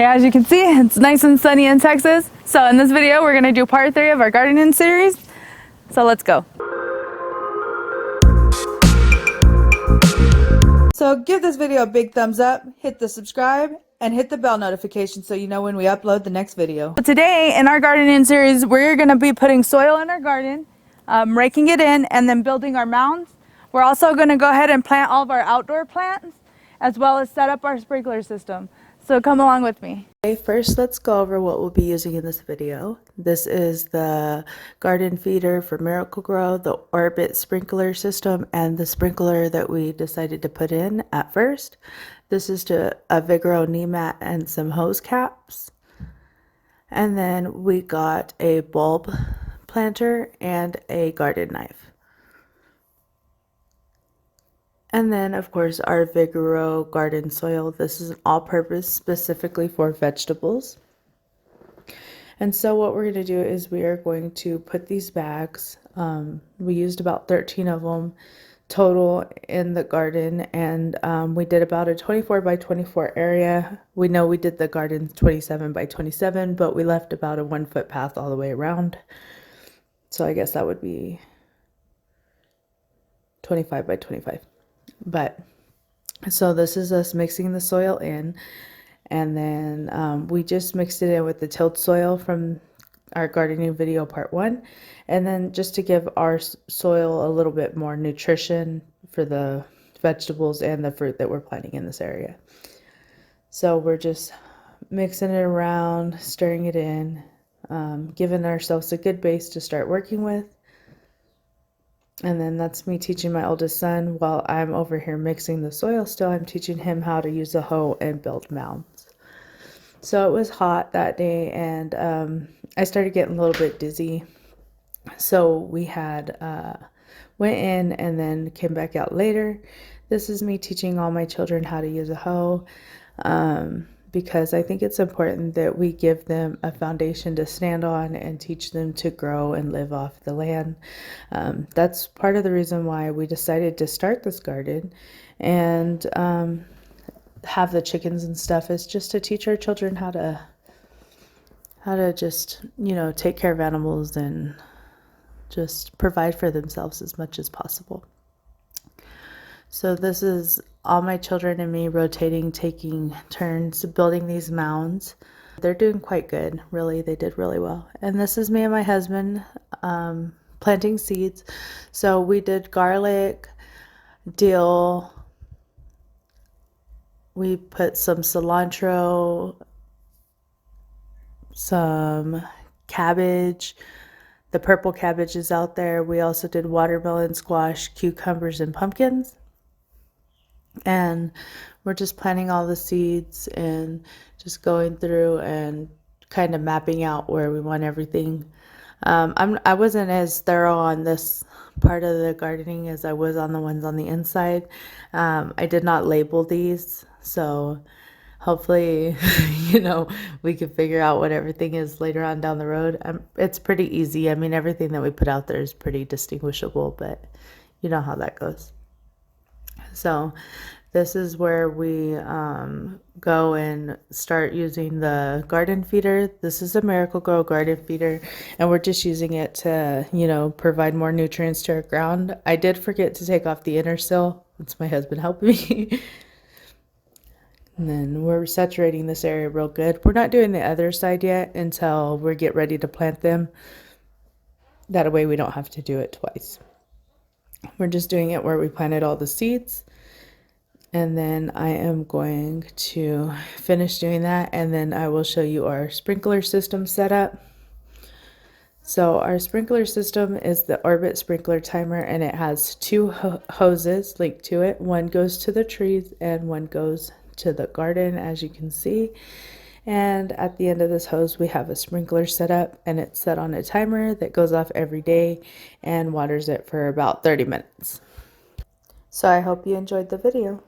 Okay, as you can see, it's nice and sunny in Texas. So in this video, we're gonna do part 3 of our gardening series. So let's go. So give this video a big thumbs up, hit the subscribe, and hit the bell notification so you know when we upload the next video. So today in our gardening series, we're gonna be putting soil in our garden, raking it in, and then building our mounds. We're also gonna go ahead and plant all of our outdoor plants, as well as set up our sprinkler system. So come along with me. Okay, first let's go over what we'll be using in this video. This is the garden feeder for Miracle-Gro, the Orbit sprinkler system, and the sprinkler that we decided to put in at first. This is to a Vigoro knee mat and some hose caps. And then we got a bulb planter and a garden knife. And then, of course, our Vigoro garden soil. This is an all-purpose specifically for vegetables. And so what we're going to do is we are going to put these bags. We used about 13 of them total in the garden, and we did about a 24 by 24 area. We know we did the garden 27 by 27, but we left about a 1-foot path all the way around. So I guess that would be 25 by 25. But so this is us mixing the soil in, and then we just mixed it in with the tilled soil from our gardening video part 1, and then just to give our soil a little bit more nutrition for the vegetables and the fruit that we're planting in this area. So we're just mixing it around, stirring it in, giving ourselves a good base to start working with. And then that's me teaching my oldest son while I'm over here mixing the soil still. I'm teaching him how to use a hoe and build mounds. So it was hot that day, and I started getting a little bit dizzy. So we had went in and then came back out later. This is me teaching all my children how to use a hoe, because I think it's important that we give them a foundation to stand on and teach them to grow and live off the land. That's part of the reason why we decided to start this garden and have the chickens and stuff, is just to teach our children how to just, you know, take care of animals and just provide for themselves as much as possible. So this is all my children and me rotating, taking turns building these mounds. They're doing quite good, really. They did really well. And this is me and my husband planting seeds. So we did garlic, dill, we put some cilantro, some cabbage. The purple cabbage is out there. We also did watermelon, squash, cucumbers, and pumpkins. And we're just planting all the seeds and just going through and kind of mapping out where we want everything. I wasn't as thorough on this part of the gardening as I was on the ones on the inside. I did not label these, so hopefully, you know, we can figure out what everything is later on down the road. It's pretty easy. I mean, everything that we put out there is pretty distinguishable, but you know how that goes. So this is where we go and start using the garden feeder. This is a Miracle-Gro garden feeder, and we're just using it to, you know, provide more nutrients to our ground. I did forget to take off the inner sill. It's my husband helping me. And then we're saturating this area real good. We're not doing the other side yet until we get ready to plant them. That way we don't have to do it twice. We're just doing it where we planted all the seeds. And then I am going to finish doing that, and then I will show you our sprinkler system setup. So our sprinkler system is the Orbit sprinkler timer, and it has 2 hoses linked to it. One goes to the trees and one goes to the garden, as you can see. And at the end of this hose we have a sprinkler set up, and it's set on a timer that goes off every day and waters it for about 30 minutes. So I hope you enjoyed the video.